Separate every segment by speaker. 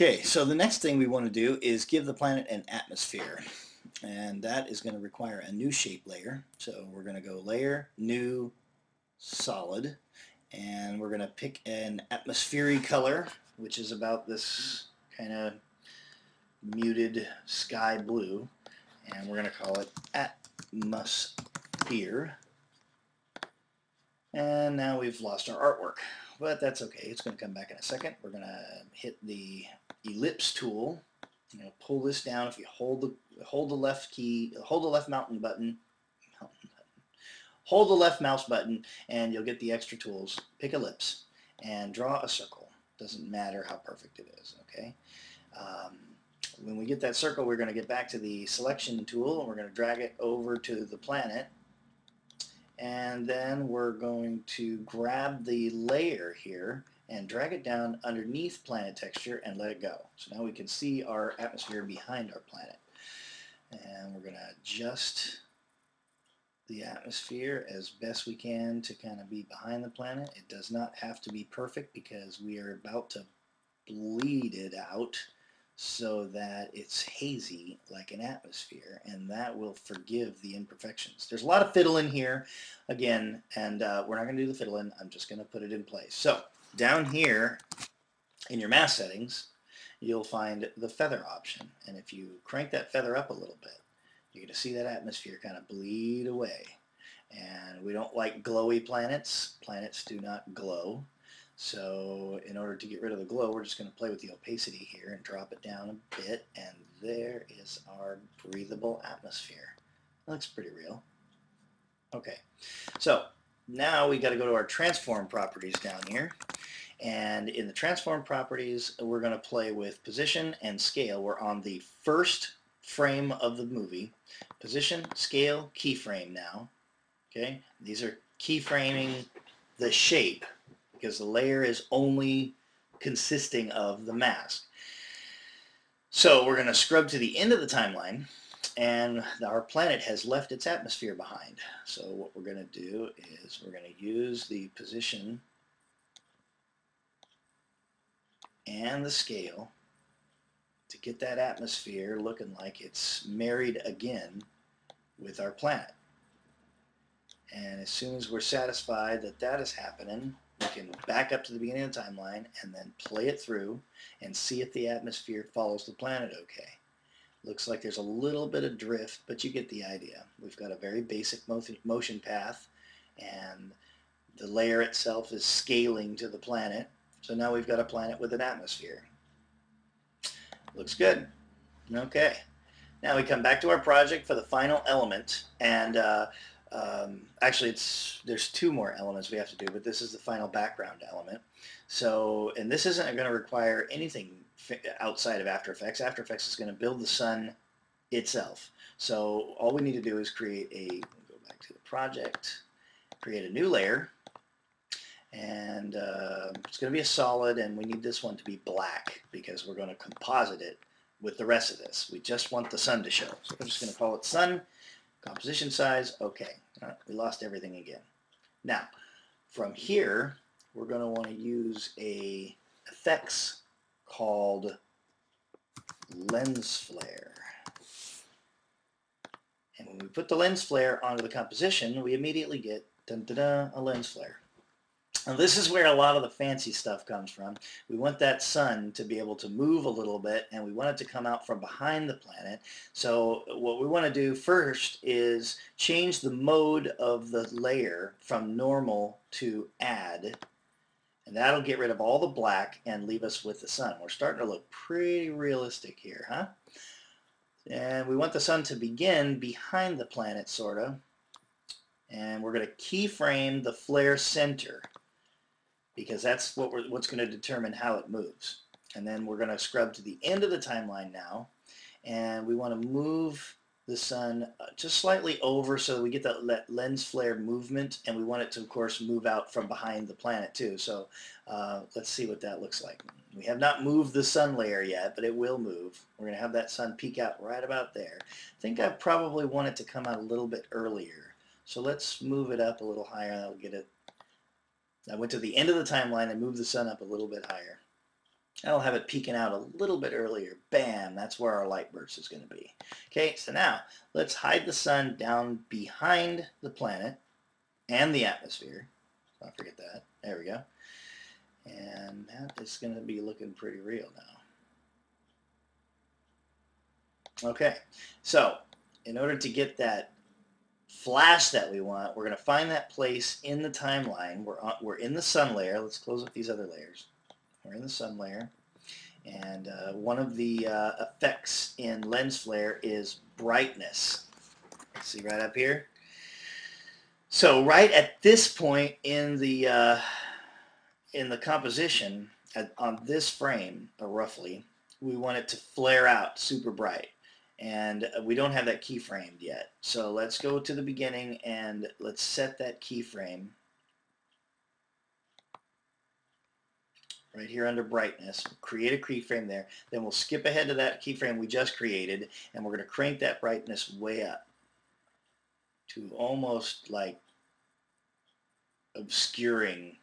Speaker 1: Okay, so the next thing we want to do is give the planet an atmosphere. And that is going to require a new shape layer. So we're going to go Layer, New, Solid. And we're going to pick an atmospheric color, which is about this kind of muted sky blue. And we're going to call it Atmosphere. And now we've lost our artwork. But that's okay. It's going to come back in a second. We're going to hit the Ellipse Tool. I'm going to pull this down. If you hold the left key, hold the left mouse button, hold the left mouse button, and you'll get the extra tools. Pick Ellipse and draw a circle. Doesn't matter how perfect it is. Okay. When we get that circle, we're going to get back to the Selection tool, and we're going to drag it over to the planet. And then we're going to grab the layer here and drag it down underneath planet texture and let it go. So now we can see our atmosphere behind our planet. And we're going to adjust the atmosphere as best we can to kind of be behind the planet. It does not have to be perfect because we are about to bleed it out so that it's hazy like an atmosphere, and that will forgive the imperfections. There's a lot of fiddling here, again, and we're not going to do the fiddling. I'm just going to put it in place. So down here in your mask settings, you'll find the feather option, and if you crank that feather up a little bit, you're going to see that atmosphere kind of bleed away. And we don't like glowy planets. Planets do not glow. So in order to get rid of the glow, we're just going to play with the opacity here and drop it down a bit, and there is our breathable atmosphere. That looks pretty real. Okay, so now we got to go to our transform properties down here, and in the transform properties, we're going to play with position and scale. We're on the first frame of the movie. Position, scale, keyframe now. Okay, these are keyframing the shape, because the layer is only consisting of the mask. So we're going to scrub to the end of the timeline, and our planet has left its atmosphere behind. So what we're going to do is we're going to use the position and the scale to get that atmosphere looking like it's married again with our planet. And as soon as we're satisfied that that is happening, we can back up to the beginning of the timeline and then play it through and see if the atmosphere follows the planet okay. Looks like there's a little bit of drift, but you get the idea. We've got a very basic motion path, and the layer itself is scaling to the planet. So now we've got a planet with an atmosphere. Looks good. Okay. Now we come back to our project for the final element, and actually there's two more elements we have to do, but this is the final background element. So, and this isn't going to require anything outside of After Effects. After Effects is going to build the sun itself. So all we need to do is create go back to the project, create a new layer, and it's going to be a solid, and we need this one to be black because we're going to composite it with the rest of this. We just want the sun to show. So we're just going to call it sun. Composition size, okay. We lost everything again. Now, from here, we're going to want to use a effects called lens flare. And when we put the lens flare onto the composition, we immediately get a lens flare. Now this is where a lot of the fancy stuff comes from. We want that sun to be able to move a little bit, and we want it to come out from behind the planet. So what we want to do first is change the mode of the layer from normal to add, and that'll get rid of all the black and leave us with the sun. We're starting to look pretty realistic here, huh? And we want the sun to begin behind the planet, sort of. And we're going to keyframe the flare center, because that's what's going to determine how it moves. And then we're going to scrub to the end of the timeline now, and we want to move the sun just slightly over so that we get that lens flare movement, and we want it to, of course, move out from behind the planet too. So let's see what that looks like. We have not moved the sun layer yet, but it will move. We're going to have that sun peek out right about there. I think I probably want it to come out a little bit earlier. So let's move it up a little higher, and that'll get it. I went to the end of the timeline and moved the sun up a little bit higher. I'll have it peeking out a little bit earlier. Bam, that's where our light burst is going to be. Okay, so now let's hide the sun down behind the planet and the atmosphere. Don't forget that. There we go. And that is going to be looking pretty real now. Okay, so in order to get that flash that we want, we're going to find that place in the timeline. We're in the sun layer. Let's close up these other layers. We're in the sun layer. And one of the effects in lens flare is brightness. See right up here? So right at this point in the composition, on this frame, roughly, we want it to flare out super bright. And we don't have that keyframed yet. So let's go to the beginning and let's set that keyframe right here under brightness. Create a keyframe there. Then we'll skip ahead to that keyframe we just created, and we're going to crank that brightness way up to almost like obscuring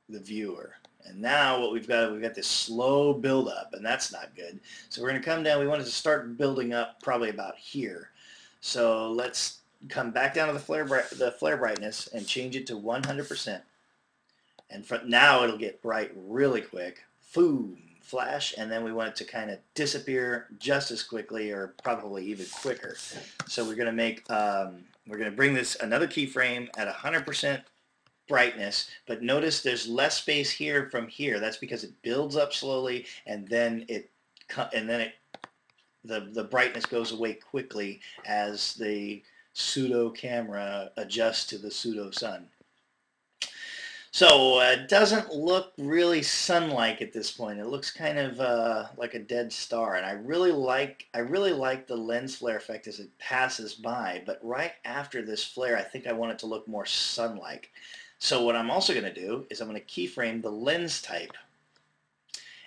Speaker 1: the viewer. And now what we've got this slow build up, and that's not good. So we're going to come down. We want it to start building up probably about here. So let's come back down to the flare brightness and change it to 100%. And now it'll get bright really quick. Boom, flash, and then we want it to kind of disappear just as quickly, or probably even quicker. So we're going to make we're going to bring this another keyframe at 100% brightness, but notice there's less space here from here. That's because it builds up slowly, and then the brightness goes away quickly as the pseudo camera adjusts to the pseudo sun. So it doesn't look really sun-like at this point. It looks kind of like a dead star, and I really like the lens flare effect as it passes by. But right after this flare, I think I want it to look more sun-like. So what I'm also going to do is I'm going to keyframe the lens type.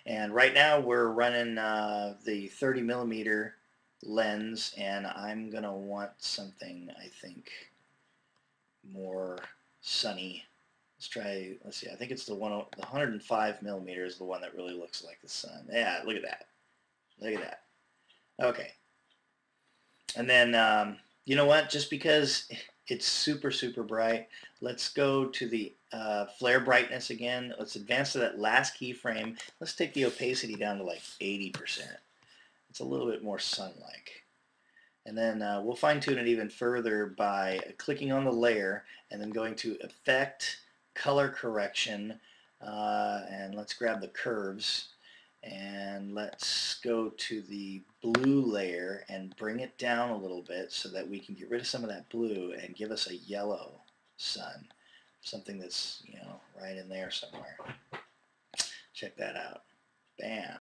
Speaker 1: And right now we're running the 30mm lens, and I'm going to want something, I think, more sunny. Let's see, I think it's the 105mm is the one that really looks like the sun. Yeah, look at that. Look at that. Okay. And then, you know what? Just because it's super, super bright, let's go to the flare brightness again. Let's advance to that last keyframe. Let's take the opacity down to like 80%. It's a little bit more sun-like. And then we'll fine-tune it even further by clicking on the layer and then going to Effect, Color Correction, and let's grab the curves, and let's go to the blue layer and bring it down a little bit so that we can get rid of some of that blue and give us a yellow sun, something that's, you know, right in there somewhere. Check that out. Bam.